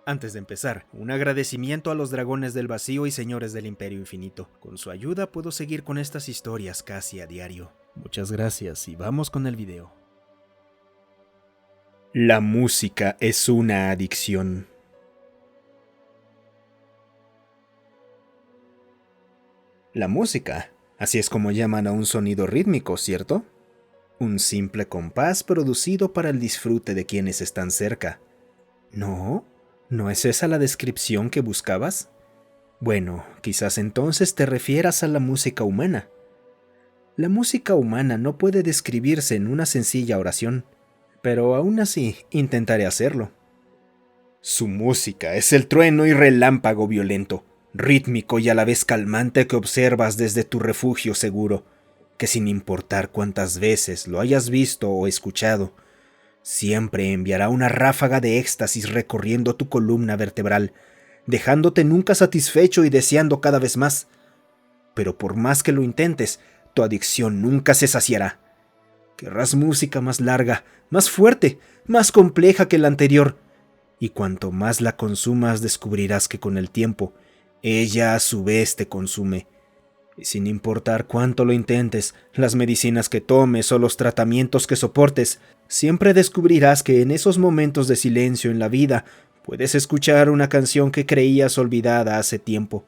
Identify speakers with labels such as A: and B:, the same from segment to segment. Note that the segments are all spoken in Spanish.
A: Antes de empezar, un agradecimiento a los dragones del vacío y señores del Imperio Infinito. Con su ayuda puedo seguir con estas historias casi a diario. Muchas gracias y vamos con el video. La música es una adicción. La música, así es como llaman a un sonido rítmico, ¿cierto? Un simple compás producido para el disfrute de quienes están cerca. ¿No? ¿No es esa la descripción que buscabas? Bueno, quizás entonces te refieras a la música humana. La música humana no puede describirse en una sencilla oración, pero aún así intentaré hacerlo. Su música es el trueno y relámpago violento, rítmico y a la vez calmante que observas desde tu refugio seguro, que sin importar cuántas veces lo hayas visto o escuchado, siempre enviará una ráfaga de éxtasis recorriendo tu columna vertebral, dejándote nunca satisfecho y deseando cada vez más. Pero por más que lo intentes, tu adicción nunca se saciará. Querrás música más larga, más fuerte, más compleja que la anterior, y cuanto más la consumas descubrirás que con el tiempo, ella a su vez te consume. Y sin importar cuánto lo intentes, las medicinas que tomes o los tratamientos que soportes, siempre descubrirás que en esos momentos de silencio en la vida puedes escuchar una canción que creías olvidada hace tiempo.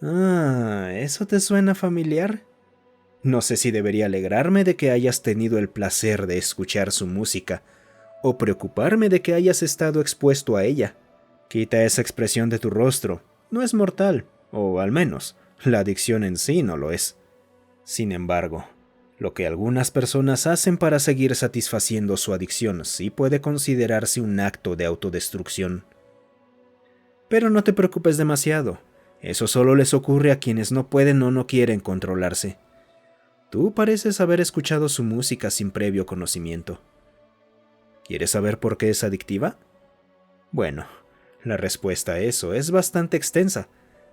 A: Ah, ¿eso te suena familiar? No sé si debería alegrarme de que hayas tenido el placer de escuchar su música, o preocuparme de que hayas estado expuesto a ella. Quita esa expresión de tu rostro. No es mortal, o al menos, la adicción en sí no lo es. Sin embargo, lo que algunas personas hacen para seguir satisfaciendo su adicción sí puede considerarse un acto de autodestrucción. Pero no te preocupes demasiado. Eso solo les ocurre a quienes no pueden o no quieren controlarse. Tú pareces haber escuchado su música sin previo conocimiento. ¿Quieres saber por qué es adictiva? Bueno, la respuesta a eso es bastante extensa,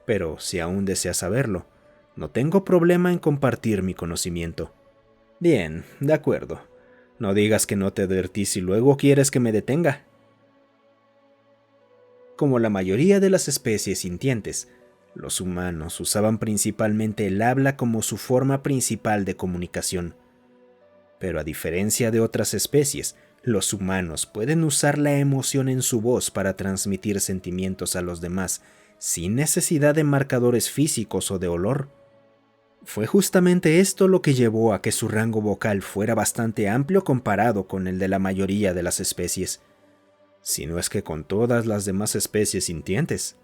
A: pero si aún deseas saberlo, no tengo problema en compartir mi conocimiento. Bien, de acuerdo. No digas que no te advertí si luego quieres que me detenga. Como la mayoría de las especies sintientes, los humanos usaban principalmente el habla como su forma principal de comunicación. Pero a diferencia de otras especies, los humanos pueden usar la emoción en su voz para transmitir sentimientos a los demás, sin necesidad de marcadores físicos o de olor. Fue justamente esto lo que llevó a que su rango vocal fuera bastante amplio comparado con el de la mayoría de las especies, si no es que con todas las demás especies sintientes.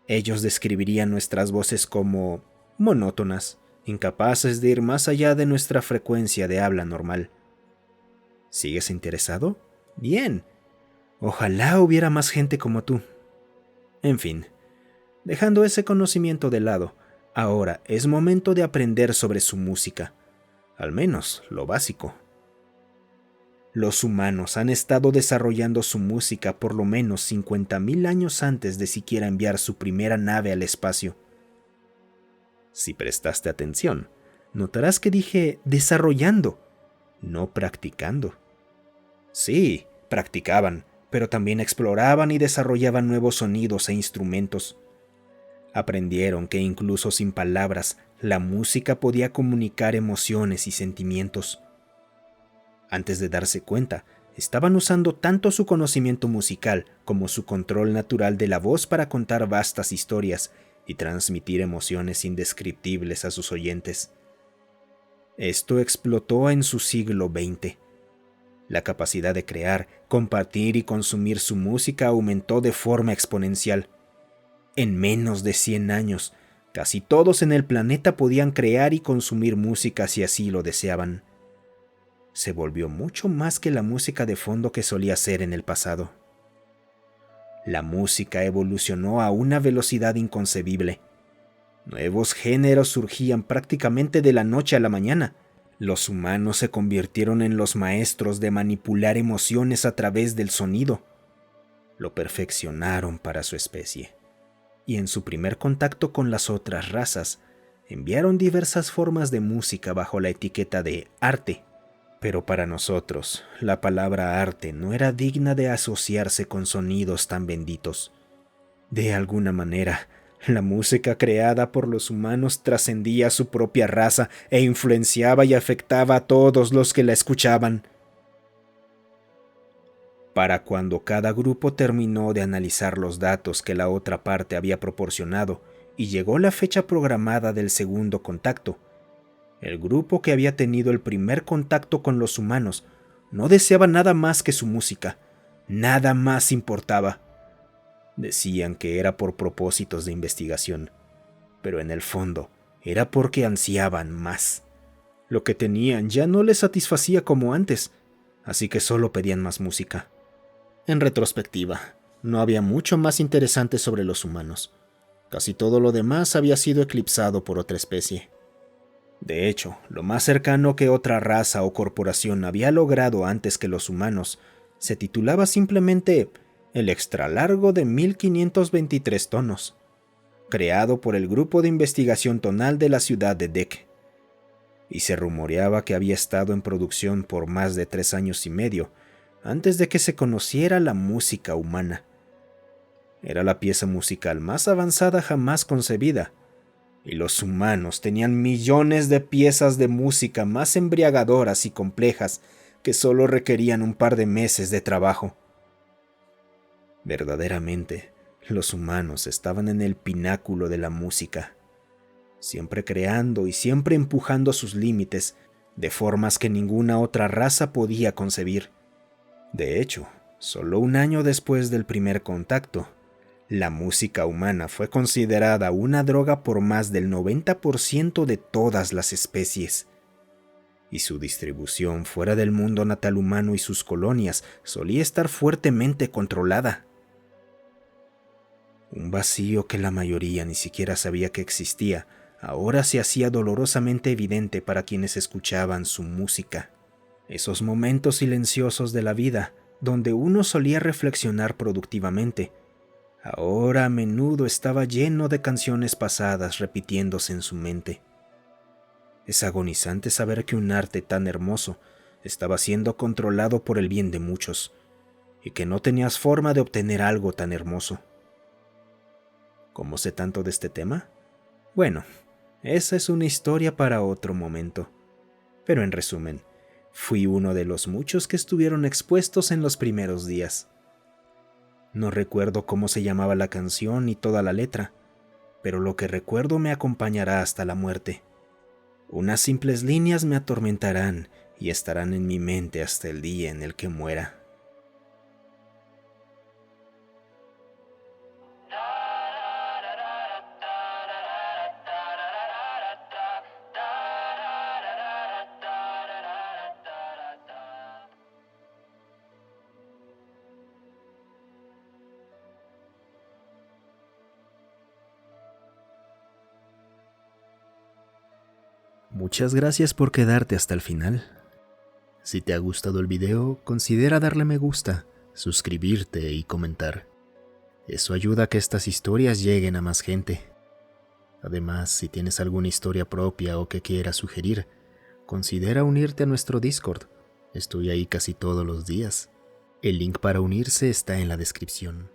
A: Ellos describirían nuestras voces como monótonas, incapaces de ir más allá de nuestra frecuencia de habla normal. ¿Sigues interesado? Bien. Ojalá hubiera más gente como tú. En fin, dejando ese conocimiento de lado, ahora es momento de aprender sobre su música, al menos lo básico. Los humanos han estado desarrollando su música por lo menos 50.000 años antes de siquiera enviar su primera nave al espacio. Si prestaste atención, notarás que dije desarrollando, no practicando. Sí, practicaban, pero también exploraban y desarrollaban nuevos sonidos e instrumentos. Aprendieron que incluso sin palabras, la música podía comunicar emociones y sentimientos. Antes de darse cuenta, estaban usando tanto su conocimiento musical como su control natural de la voz para contar vastas historias y transmitir emociones indescriptibles a sus oyentes. Esto explotó en su siglo XX. La capacidad de crear, compartir y consumir su música aumentó de forma exponencial. En menos de 100 años, casi todos en el planeta podían crear y consumir música si así lo deseaban. Se volvió mucho más que la música de fondo que solía ser en el pasado. La música evolucionó a una velocidad inconcebible. Nuevos géneros surgían prácticamente de la noche a la mañana. Los humanos se convirtieron en los maestros de manipular emociones a través del sonido. Lo perfeccionaron para su especie. Y en su primer contacto con las otras razas, enviaron diversas formas de música bajo la etiqueta de arte, Pero para nosotros, la palabra arte no era digna de asociarse con sonidos tan benditos. De alguna manera, la música creada por los humanos trascendía su propia raza e influenciaba y afectaba a todos los que la escuchaban. Para cuando cada grupo terminó de analizar los datos que la otra parte había proporcionado y llegó la fecha programada del segundo contacto, el grupo que había tenido el primer contacto con los humanos no deseaba nada más que su música. Nada más importaba. Decían que era por propósitos de investigación, pero en el fondo era porque ansiaban más. Lo que tenían ya no les satisfacía como antes, así que solo pedían más música. En retrospectiva, no había mucho más interesante sobre los humanos. Casi todo lo demás había sido eclipsado por otra especie. De hecho, lo más cercano que otra raza o corporación había logrado antes que los humanos se titulaba simplemente el extralargo de 1523 tonos, creado por el Grupo de Investigación Tonal de la ciudad de Dec, y se rumoreaba que había estado en producción por más de 3 años y medio antes de que se conociera la música humana. Era la pieza musical más avanzada jamás concebida, y los humanos tenían millones de piezas de música más embriagadoras y complejas que solo requerían un par de meses de trabajo. Verdaderamente, los humanos estaban en el pináculo de la música, siempre creando y siempre empujando sus límites de formas que ninguna otra raza podía concebir. De hecho, solo un año después del primer contacto, la música humana fue considerada una droga por más del 90% de todas las especies, y su distribución fuera del mundo natal humano y sus colonias solía estar fuertemente controlada. Un vacío que la mayoría ni siquiera sabía que existía, ahora se hacía dolorosamente evidente para quienes escuchaban su música. Esos momentos silenciosos de la vida, donde uno solía reflexionar productivamente, ahora a menudo estaba lleno de canciones pasadas repitiéndose en su mente. Es agonizante saber que un arte tan hermoso estaba siendo controlado por el bien de muchos, y que no tenías forma de obtener algo tan hermoso. ¿Cómo sé tanto de este tema? Bueno, esa es una historia para otro momento. Pero en resumen, fui uno de los muchos que estuvieron expuestos en los primeros días. No recuerdo cómo se llamaba la canción ni toda la letra, pero lo que recuerdo me acompañará hasta la muerte. Unas simples líneas me atormentarán y estarán en mi mente hasta el día en el que muera. Muchas gracias por quedarte hasta el final. Si te ha gustado el video, considera darle me gusta, suscribirte y comentar. Eso ayuda a que estas historias lleguen a más gente. Además, si tienes alguna historia propia o que quieras sugerir, considera unirte a nuestro Discord. Estoy ahí casi todos los días. El link para unirse está en la descripción.